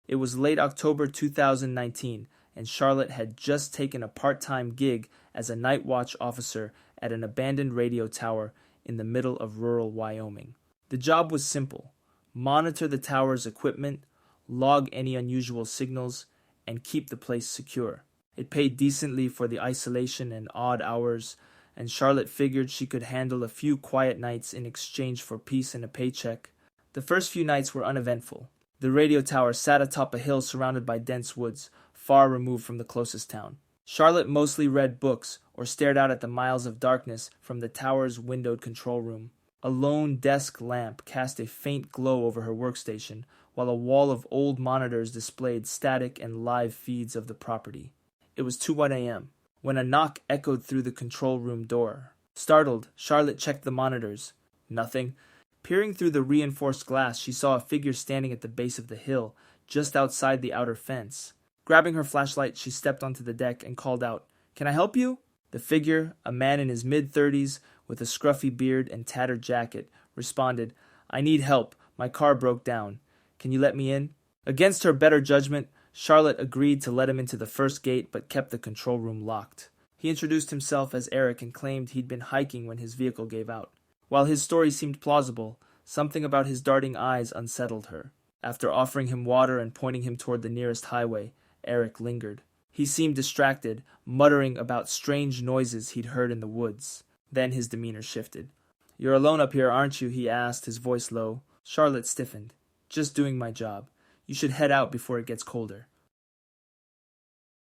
It was late October 2019, and Charlotte had just taken a part-time gig as a night watch officer at an abandoned radio tower in the middle of rural Wyoming. The job was simple: monitor the tower's equipment, log any unusual signals, and keep the place secure. It paid decently for the isolation and odd hours, and Charlotte figured she could handle a few quiet nights in exchange for peace and a paycheck. The first few nights were uneventful. The radio tower sat atop a hill surrounded by dense woods, far removed from the closest town. Charlotte mostly read books or stared out at the miles of darkness from the tower's windowed control room. A lone desk lamp cast a faint glow over her workstation, while a wall of old monitors displayed static and live feeds of the property. It was 2 a.m. when a knock echoed through the control room door. Startled, Charlotte checked the monitors. Nothing. Peering through the reinforced glass, she saw a figure standing at the base of the hill, just outside the outer fence. Grabbing her flashlight, she stepped onto the deck and called out, "Can I help you?" The figure, a man in his mid-30s with a scruffy beard and tattered jacket, responded, "I need help. My car broke down. Can you let me in?" Against her better judgment, Charlotte agreed to let him into the first gate but kept the control room locked. He introduced himself as Eric and claimed he'd been hiking when his vehicle gave out. While his story seemed plausible, something about his darting eyes unsettled her. After offering him water and pointing him toward the nearest highway, Eric lingered. He seemed distracted, muttering about strange noises he'd heard in the woods. Then his demeanor shifted. "You're alone up here, aren't you?" he asked, his voice low. Charlotte stiffened. "Just doing my job. You should head out before it gets colder."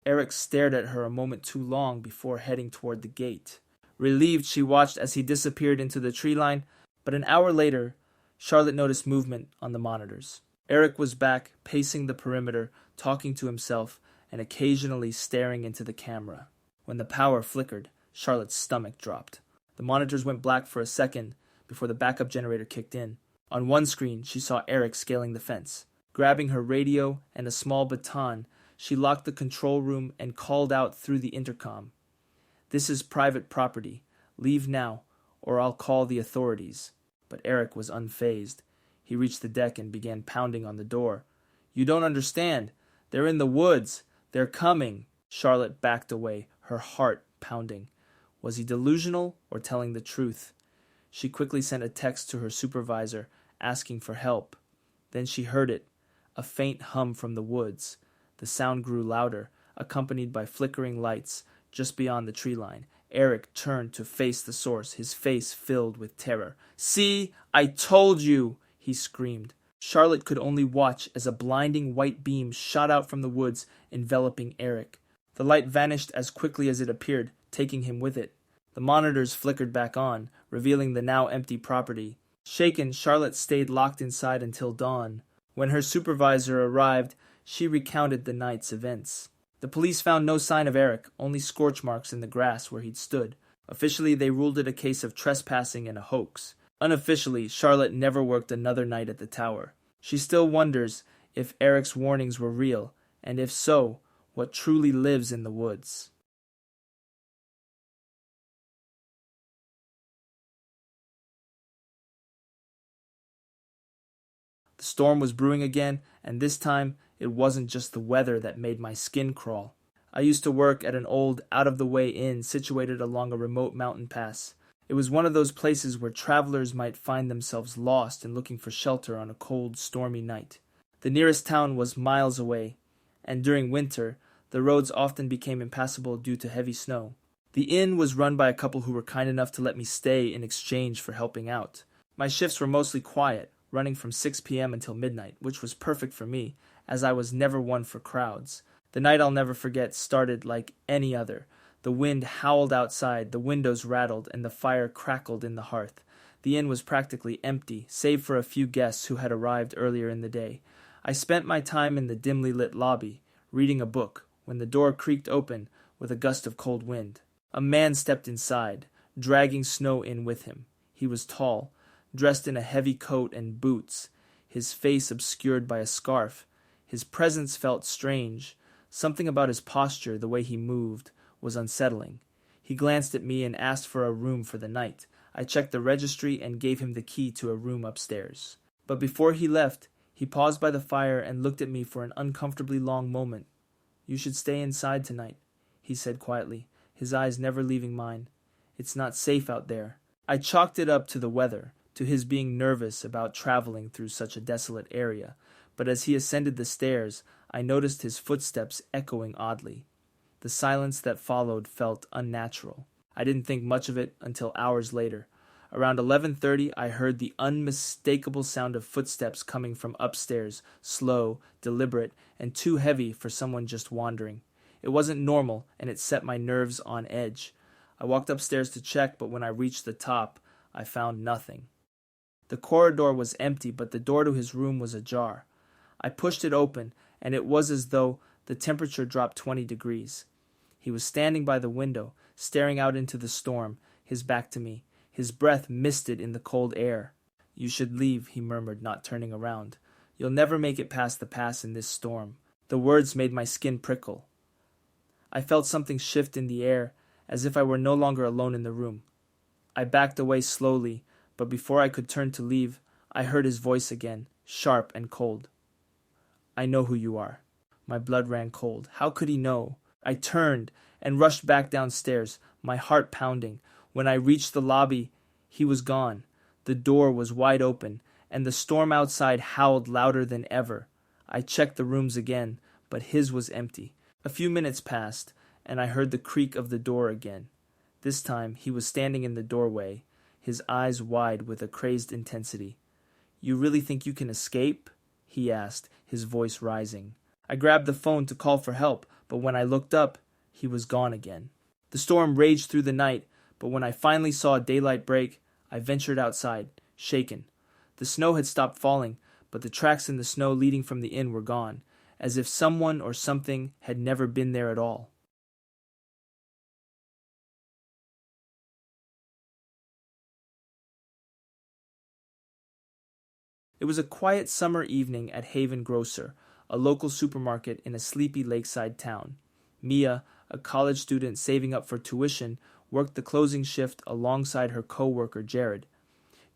Eric stared at her a moment too long before heading toward the gate. Relieved, she watched as he disappeared into the tree line, but an hour later, Charlotte noticed movement on the monitors. Eric was back, pacing the perimeter, talking to himself, and occasionally staring into the camera. When the power flickered, Charlotte's stomach dropped. The monitors went black for a second before the backup generator kicked in. On one screen, she saw Eric scaling the fence. Grabbing her radio and a small baton, she locked the control room and called out through the intercom, "This is private property. Leave now, or I'll call the authorities." But Eric was unfazed. He reached the deck and began pounding on the door. "You don't understand. They're in the woods. They're coming." Charlotte backed away, her heart pounding. Was he delusional or telling the truth? She quickly sent a text to her supervisor, asking for help. Then she heard it, a faint hum from the woods. The sound grew louder, accompanied by flickering lights just beyond the tree line. Eric turned to face the source, his face filled with terror. "See, I told you!" he screamed. Charlotte could only watch as a blinding white beam shot out from the woods, enveloping Eric. The light vanished as quickly as it appeared, taking him with it. The monitors flickered back on, revealing the now empty property. Shaken, Charlotte stayed locked inside until dawn. When her supervisor arrived, she recounted the night's events. The police found no sign of Eric, only scorch marks in the grass where he'd stood. Officially, they ruled it a case of trespassing and a hoax. Unofficially, Charlotte never worked another night at the tower. She still wonders if Eric's warnings were real, and if so, what truly lives in the woods. The storm was brewing again, and this time it wasn't just the weather that made my skin crawl. I used to work at an old, out-of-the-way inn situated along a remote mountain pass. It was one of those places where travelers might find themselves lost and looking for shelter on a cold, stormy night. The nearest town was miles away, and during winter, the roads often became impassable due to heavy snow. The inn was run by a couple who were kind enough to let me stay in exchange for helping out. My shifts were mostly quiet, running from 6 p.m. until midnight, which was perfect for me, as I was never one for crowds. The night I'll never forget started like any other. The wind howled outside, the windows rattled, and the fire crackled in the hearth. The inn was practically empty, save for a few guests who had arrived earlier in the day. I spent my time in the dimly lit lobby, reading a book, when the door creaked open with a gust of cold wind. A man stepped inside, dragging snow in with him. He was tall, dressed in a heavy coat and boots, his face obscured by a scarf. His presence felt strange. Something about his posture, the way he moved, was unsettling. He glanced at me and asked for a room for the night. I checked the registry and gave him the key to a room upstairs. But before he left, He paused by the fire and looked at me for an uncomfortably long moment. "You should stay inside tonight," he said quietly, his eyes never leaving mine. "It's not safe out there." I chalked it up to the weather, to his being nervous about traveling through such a desolate area, but as he ascended the stairs, I noticed his footsteps echoing oddly. The silence that followed felt unnatural. I didn't think much of it until hours later. Around 11:30, I heard the unmistakable sound of footsteps coming from upstairs, slow, deliberate, and too heavy for someone just wandering. It wasn't normal, and it set my nerves on edge. I walked upstairs to check, but when I reached the top, I found nothing. The corridor was empty, but the door to his room was ajar. I pushed it open, and it was as though the temperature dropped 20 degrees. He was standing by the window, staring out into the storm, his back to me. His breath misted in the cold air. "You should leave," he murmured, not turning around. "You'll never make it past the pass in this storm." The words made my skin prickle. I felt something shift in the air, as if I were no longer alone in the room. I backed away slowly, but before I could turn to leave, I heard his voice again, sharp and cold. "I know who you are." My blood ran cold. How could he know? I turned and rushed back downstairs, my heart pounding. When I reached the lobby, he was gone. The door was wide open, and the storm outside howled louder than ever. I checked the rooms again, but his was empty. A few minutes passed, and I heard the creak of the door again. This time, he was standing in the doorway, his eyes wide with a crazed intensity. "You really think you can escape?" he asked, his voice rising. I grabbed the phone to call for help, but when I looked up, he was gone again. The storm raged through the night, but when I finally saw daylight break, I ventured outside, shaken. The snow had stopped falling, but the tracks in the snow leading from the inn were gone, as if someone or something had never been there at all. It was a quiet summer evening at Haven Grocer, a local supermarket in a sleepy lakeside town. Mia, a college student saving up for tuition, worked the closing shift alongside her co-worker Jared.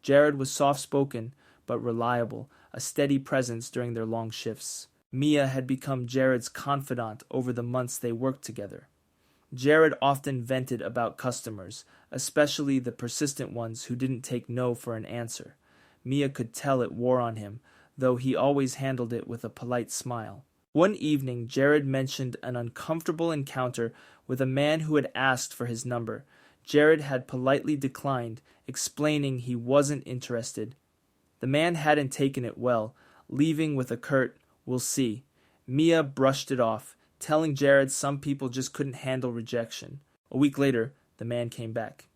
Jared was soft-spoken but reliable, a steady presence during their long shifts. Mia had become Jared's confidant over the months they worked together. Jared often vented about customers, especially the persistent ones who didn't take no for an answer. Mia could tell it wore on him, though he always handled it with a polite smile. One evening, Jared mentioned an uncomfortable encounter with a man who had asked for his number. Jared had politely declined, explaining he wasn't interested. The man hadn't taken it well, leaving with a curt, "We'll see." Mia brushed it off, telling Jared some people just couldn't handle rejection. A week later, the man came back.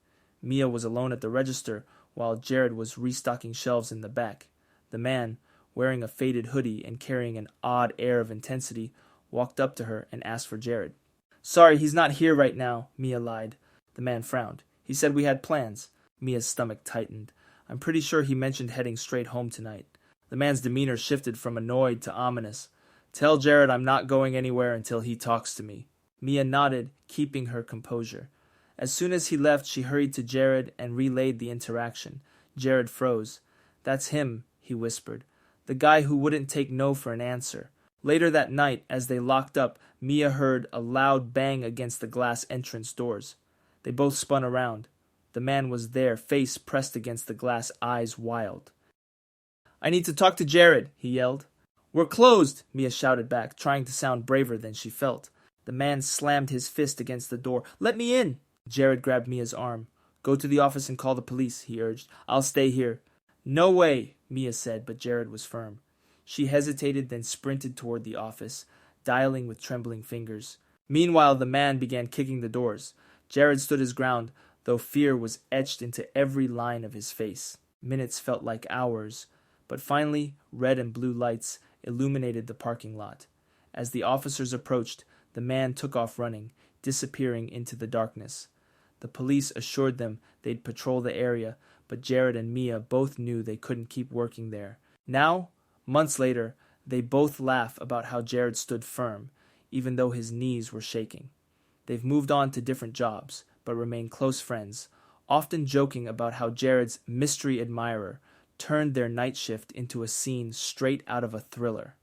Mia was alone at the register, while Jared was restocking shelves in the back. The man, wearing a faded hoodie and carrying an odd air of intensity, walked up to her and asked for Jared. "Sorry, he's not here right now," Mia lied. The man frowned. "He said we had plans." Mia's stomach tightened. "I'm pretty sure he mentioned heading straight home tonight." The man's demeanor shifted from annoyed to ominous. "Tell Jared I'm not going anywhere until he talks to me." Mia nodded, keeping her composure. As soon as he left, she hurried to Jared and relayed the interaction. Jared froze. "That's him," he whispered. "The guy who wouldn't take no for an answer." Later that night, as they locked up, Mia heard a loud bang against the glass entrance doors. They both spun around. The man was there, face pressed against the glass, eyes wild. "I need to talk to Jared," he yelled. "We're closed," Mia shouted back, trying to sound braver than she felt. The man slammed his fist against the door. "Let me in!" Jared grabbed Mia's arm. "Go to the office and call the police," he urged. "I'll stay here." "No way," Mia said, but Jared was firm. She hesitated, then sprinted toward the office, dialing with trembling fingers. Meanwhile, the man began kicking the doors. Jared stood his ground, though fear was etched into every line of his face. Minutes felt like hours, but finally, red and blue lights illuminated the parking lot. As the officers approached, the man took off running, disappearing into the darkness. The police assured them they'd patrol the area, but Jared and Mia both knew they couldn't keep working there. Now, months later, they both laugh about how Jared stood firm, even though his knees were shaking. They've moved on to different jobs, but remain close friends, often joking about how Jared's mystery admirer turned their night shift into a scene straight out of a thriller.